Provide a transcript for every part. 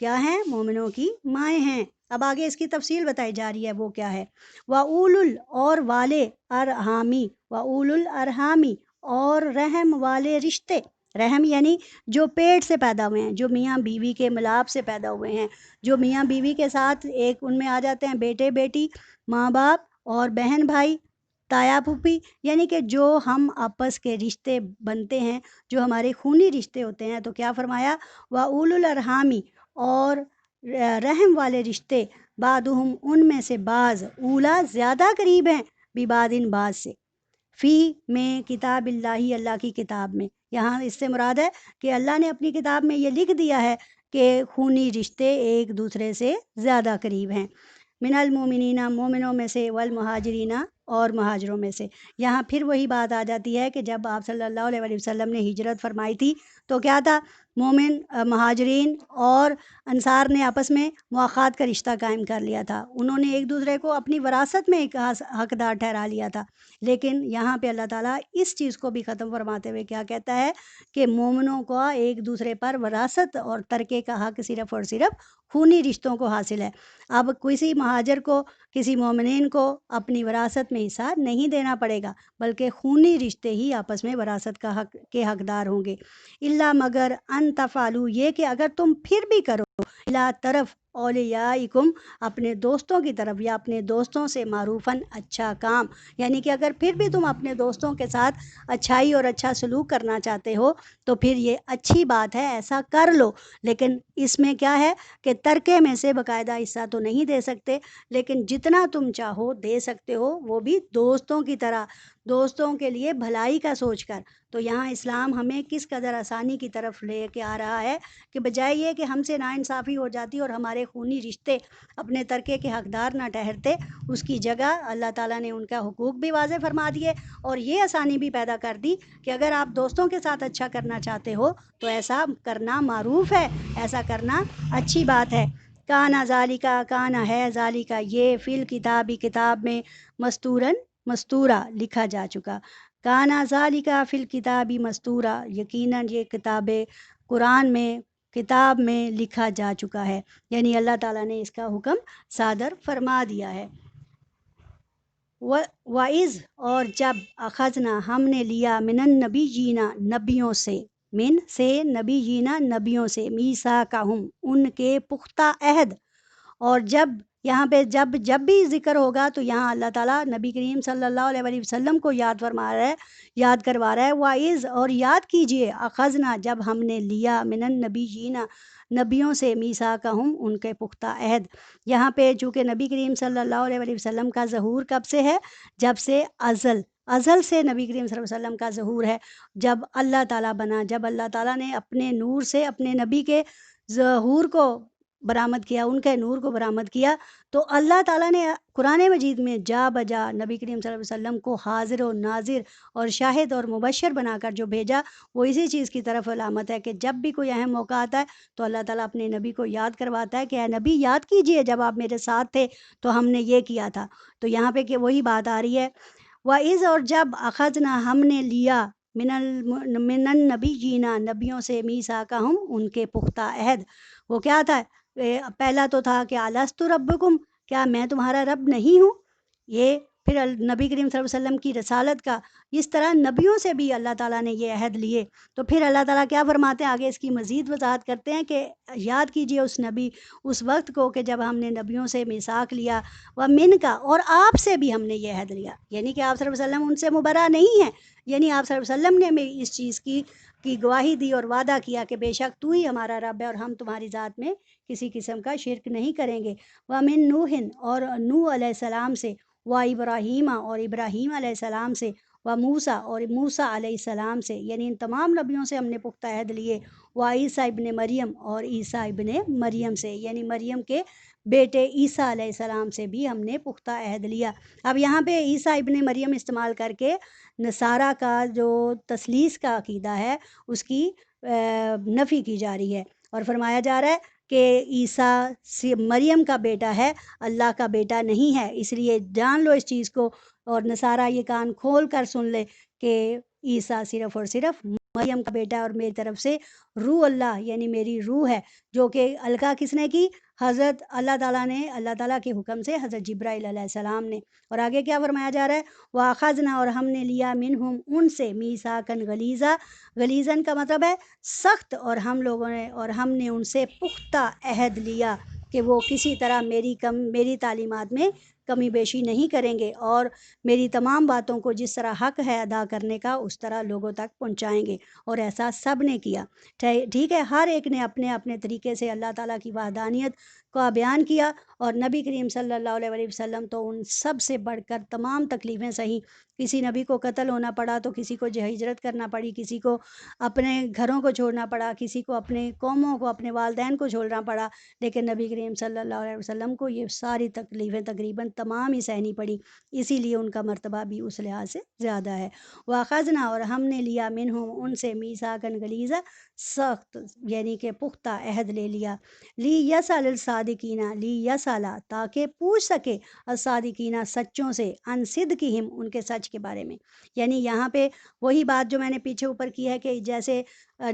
کیا ہیں؟ مومنوں کی مائیں ہیں۔ اب آگے اس کی تفصیل بتائی جا رہی ہے وہ کیا ہے۔ وَأُولُو اور والے ارحامی، وَأُولُو الارحامی اور رحم والے رشتے، رحم یعنی جو پیٹ سے پیدا ہوئے ہیں، جو میاں بیوی کے ملاپ سے پیدا ہوئے ہیں، جو میاں بیوی کے ساتھ ایک ان میں آ جاتے ہیں بیٹے بیٹی، ماں باپ اور بہن بھائی، تایا پھوپھی، یعنی کہ جو ہم آپس کے رشتے بنتے ہیں، جو ہمارے خونی رشتے ہوتے ہیں۔ تو کیا فرمایا؟ وَأُولُو الارحامی اور رحم والے رشتے، بعضہم ان میں سے بعض، اولا زیادہ قریب ہیں، ببعض بعض سے، فی میں کتاب اللہ، اللہ کی کتاب میں۔ یہاں اس سے مراد ہے کہ اللہ نے اپنی کتاب میں یہ لکھ دیا ہے کہ خونی رشتے ایک دوسرے سے زیادہ قریب ہیں۔ من المومنین، مومنوں میں سے، والمہاجرین اور مہاجروں میں سے۔ یہاں پھر وہی بات آ جاتی ہے کہ جب آپ صلی اللہ علیہ وسلم نے ہجرت فرمائی تھی تو کیا تھا؟ مومن، مہاجرین اور انصار نے آپس میں مواخات کا رشتہ قائم کر لیا تھا، انہوں نے ایک دوسرے کو اپنی وراثت میں ایک حقدار ٹھہرا لیا تھا۔ لیکن یہاں پہ اللہ تعالیٰ اس چیز کو بھی ختم فرماتے ہوئے کیا کہتا ہے کہ مومنوں کو ایک دوسرے پر وراثت اور ترکے کا حق صرف اور صرف خونی رشتوں کو حاصل ہے۔ اب کسی مہاجر کو، کسی مومنین کو اپنی وراثت میں حصہ نہیں دینا پڑے گا، بلکہ خونی رشتے ہی آپس میں وراثت کا حق کے حقدار ہوں گے۔ الا مگر ان تفعلوا، یہ کہ اگر تم پھر بھی کرو، الا طرف اولیائکم، اپنے دوستوں کی طرف یا اپنے دوستوں سے، معروفاً اچھا کام، یعنی کہ اگر پھر بھی تم اپنے دوستوں کے ساتھ اچھائی اور اچھا سلوک کرنا چاہتے ہو تو پھر یہ اچھی بات ہے، ایسا کر لو۔ لیکن اس میں کیا ہے کہ ترکے میں سے باقاعدہ حصہ تو نہیں دے سکتے، لیکن جتنا تم چاہو دے سکتے ہو، وہ بھی دوستوں کی طرح، دوستوں کے لیے بھلائی کا سوچ کر۔ تو یہاں اسلام ہمیں کس قدر آسانی کی طرف لے کے آ رہا ہے کہ بجائے یہ کہ ہم سے ناانصافی ہو جاتی اور ہمارے خونی رشتے اپنے ترکے کے حقدار نہ ٹھہرتے، اس کی جگہ اللہ تعالیٰ نے ان کا حقوق بھی واضح فرما دیے اور یہ آسانی بھی پیدا کر دی کہ اگر آپ دوستوں کے ساتھ اچھا کرنا چاہتے ہو تو ایسا کرنا معروف ہے، ایسا کرنا اچھی بات ہے۔ کانا ذالکا، کانا ہے ذالکا یہ، فی الکتابی کتاب میں، مستورن مستورہ لکھا جا چکا، کانا ذالکا فی الکتابی مستورہ یقیناً یہ کتاب قرآن میں، کتاب میں لکھا جا چکا ہے، یعنی اللہ تعالیٰ نے اس کا حکم صادر فرما دیا ہے۔ وَإِذْ اور جب، اخذنا ہم نے لیا، من النبیین نبیوں سے، من سے نبیین نبیوں سے، میثاقہم ان کے پختہ عہد۔ اور جب، یہاں پہ جب بھی ذکر ہوگا تو یہاں اللہ تعالیٰ نبی کریم صلی اللہ علیہ وسلم کو یاد فرما رہا ہے، یاد کروا رہا ہے۔ وَإِذْ اور یاد کیجئے، اخذنا جب ہم نے لیا، من النبیین نبیوں سے، میثاقہم ان کے پختہ عہد۔ یہاں پہ چونکہ نبی کریم صلی اللہ علیہ وسلم کا ظہور کب سے ہے؟ جب سے ازل سے نبی کریم صلی اللہ علیہ وسلم کا ظہور ہے، جب اللہ تعالیٰ بنا، جب اللہ تعالیٰ نے اپنے نور سے اپنے نبی کے ظہور کو برآمد کیا، ان کے نور کو برآمد کیا، تو اللہ تعالیٰ نے قرآن مجید میں جا بجا نبی کریم صلی اللہ علیہ وسلم کو حاضر و ناظر اور شاہد اور مبشر بنا کر جو بھیجا، وہ اسی چیز کی طرف علامت ہے کہ جب بھی کوئی اہم موقع آتا ہے تو اللہ تعالیٰ اپنے نبی کو یاد کرواتا ہے کہ اے نبی یاد کیجئے جب آپ میرے ساتھ تھے تو ہم نے یہ کیا تھا۔ تو یہاں پہ کہ وہی بات آ رہی ہے، وَإِذْ اور جب، اخذنا ہم نے لیا، من النبیین نبیوں سے، میثاقہم ان کے پختہ عہد۔ وہ کیا تھا؟ پہلا تو تھا کہ الست ربکم، کیا میں تمہارا رب نہیں ہوں؟ یہ پھر نبی کریم صلی اللہ علیہ وسلم کی رسالت کا، اس طرح نبیوں سے بھی اللہ تعالیٰ نے یہ عہد لیے۔ تو پھر اللہ تعالیٰ کیا فرماتے ہیں آگے، اس کی مزید وضاحت کرتے ہیں کہ یاد کیجئے اس نبی، اس وقت کو کہ جب ہم نے نبیوں سے میثاق لیا، ومن کا اور آپ سے بھی ہم نے یہ عہد لیا، یعنی کہ آپ صلی اللہ علیہ وسلم ان سے مبرہ نہیں ہیں، یعنی آپ صلی اللہ علیہ وسلم نے ہمیں اس چیز کی گواہی دی اور وعدہ کیا کہ بے شک تو ہی ہمارا رب ہے اور ہم تمہاری ذات میں کسی قسم کا شرک نہیں کریں گے۔ وَمِن نوح اور نوح علیہ السلام سے، وَإِبْرَاہِیمَ اور ابراہیم علیہ السلام سے، وَموسیٰ اور موسیٰ علیہ السلام سے، یعنی ان تمام نبیوں سے ہم نے پختہ عہد لیے۔ وعیسیٰ ابن مریم اور عیسیٰ ابن مریم سے، یعنی مریم کے بیٹے عیسیٰ علیہ السلام سے بھی ہم نے پختہ عہد لیا۔ اب یہاں پہ عیسیٰ ابن مریم استعمال کر کے نصارہ کا جو تثلیث کا عقیدہ ہے اس کی نفی کی جا رہی ہے، اور فرمایا جا رہا ہے کہ عیسیٰ مریم کا بیٹا ہے، اللہ کا بیٹا نہیں ہے۔ اس لیے جان لو اس چیز کو، اور نصارہ یہ کان کھول کر سن لے کہ عیسیٰ صرف اور صرف مریم کا بیٹا ہے اور میری طرف سے روح اللہ یعنی میری روح ہے، جو کہ القا کس نے کی؟ حضرت اللہ تعالیٰ نے، اللہ تعالیٰ کے حکم سے حضرت جبرائیل علیہ السلام نے۔ اور آگے کیا فرمایا جا رہا ہے؟ وَأَخَذْنَا، اور ہم نے لیا منہم ان سے، میثاقًا غلیظا، غلیظاً کا مطلب ہے سخت، اور ہم نے ان سے پختہ عہد لیا کہ وہ کسی طرح میری تعلیمات میں کمی بیشی نہیں کریں گے، اور میری تمام باتوں کو جس طرح حق ہے ادا کرنے کا اس طرح لوگوں تک پہنچائیں گے، اور ایسا سب نے کیا۔ ٹھیک ہے، ہر ایک نے اپنے اپنے طریقے سے اللہ تعالیٰ کی وحدانیت کا بیان کیا، اور نبی کریم صلی اللہ علیہ وسلم تو ان سب سے بڑھ کر تمام تکلیفیں سہی۔ کسی نبی کو قتل ہونا پڑا تو کسی کو ہجرت کرنا پڑی، کسی کو اپنے گھروں کو چھوڑنا پڑا، کسی کو اپنے قوموں کو، اپنے والدین کو چھوڑنا پڑا، لیکن نبی کریم صلی اللہ علیہ وسلم کو یہ ساری تکلیفیں تقریباً تمام ہی سہنی پڑی، اسی لیے ان کا مرتبہ بھی اس لحاظ سے زیادہ ہے۔ وَأَخَذْنَا، اور ہم نے لیا منہم ان سے، میثاقًا غلیظا، سخت یعنی کہ پختہ عہد لے لیا، لِيَسْأَلَ الصَّادِقِينَ، لِيَسْأَلَ تاکہ پوچھ سکے، الصادقین سچوں سے، عن صدقہم ان کے سچ کے بارے میں۔ یعنی یہاں پہ وہی بات جو میں نے پیچھے اوپر کی ہے کہ جیسے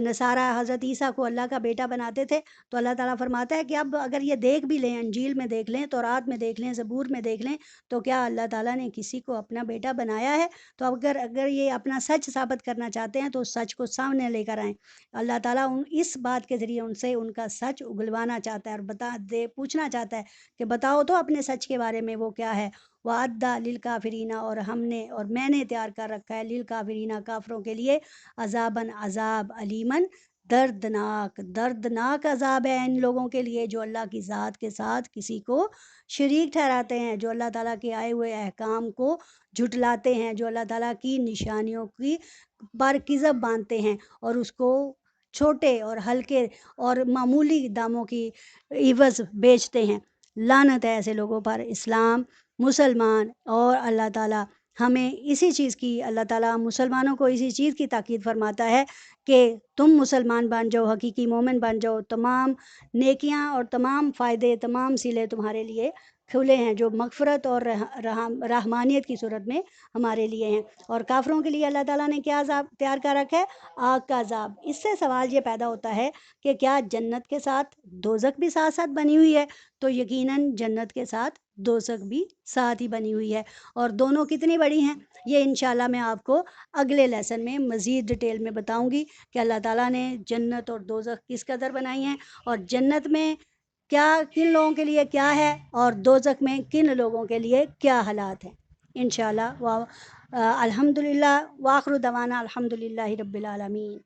نصارہ حضرت عیسیٰ کو اللہ کا بیٹا بناتے تھے، تو اللہ تعالیٰ فرماتا ہے کہ اب اگر یہ دیکھ بھی لیں، انجیل میں دیکھ لیں، تورات میں دیکھ لیں، زبور میں دیکھ لیں، تو کیا اللہ تعالیٰ نے کسی کو اپنا بیٹا بنایا ہے؟ تو اگر یہ اپنا سچ ثابت کرنا چاہتے ہیں تو اس سچ کو سامنے لے کر آئیں۔ اللہ تعالیٰ اس بات کے ذریعے ان سے ان کا سچ اگلوانا چاہتا ہے، اور پوچھنا چاہتا ہے کہ بتاؤ تو اپنے سچ کے بارے میں وہ کیا ہے۔ وَأَعَدَّ لِلْكَافِرِينَ، اور میں نے تیار کر رکھا ہے، للکافرین کافروں کے لیے، عذاباً عذاب، علیماً دردناک عذاب ہے ان لوگوں کے لیے جو اللہ کی ذات کے ساتھ کسی کو شریک ٹھہراتے ہیں، جو اللہ تعالیٰ کے آئے ہوئے احکام کو جھٹلاتے ہیں، جو اللہ تعالیٰ کی نشانیوں کی پر کذب باندھتے ہیں، اور اس کو چھوٹے اور ہلکے اور معمولی داموں کی عوض بیچتے ہیں۔ لعنت ہے ایسے لوگوں پر۔ اسلام، مسلمان اور اللہ تعالیٰ ہمیں اسی چیز کی، اللہ تعالیٰ مسلمانوں کو اسی چیز کی تاکید فرماتا ہے کہ تم مسلمان بن جاؤ، حقیقی مومن بن جاؤ، تمام نیکیاں اور تمام فائدے، تمام صلے تمہارے لیے کھلے ہیں، جو مغفرت اور رحمانیت کی صورت میں ہمارے لیے ہیں۔ اور کافروں کے لیے اللہ تعالیٰ نے کیا عذاب تیار کر رکھا ہے؟ آگ کا عذاب۔ اس سے سوال یہ پیدا ہوتا ہے کہ کیا جنت کے ساتھ دوزخ بھی ساتھ ساتھ بنی ہوئی ہے؟ تو یقیناً جنت کے ساتھ دوزخ بھی ساتھ ہی بنی ہوئی ہے، اور دونوں کتنی بڑی ہیں یہ انشاءاللہ میں آپ کو اگلے لیسن میں مزید ڈیٹیل میں بتاؤں گی کہ اللہ تعالیٰ نے جنت اور دوزخ کس قدر بنائی ہیں، اور جنت میں کیا کن لوگوں کے لیے کیا ہے، اور دوزخ میں کن لوگوں کے لیے کیا حالات ہیں انشاءاللہ۔ الحمدللہ، وآخر دعوانا الحمدللہ رب العالمین۔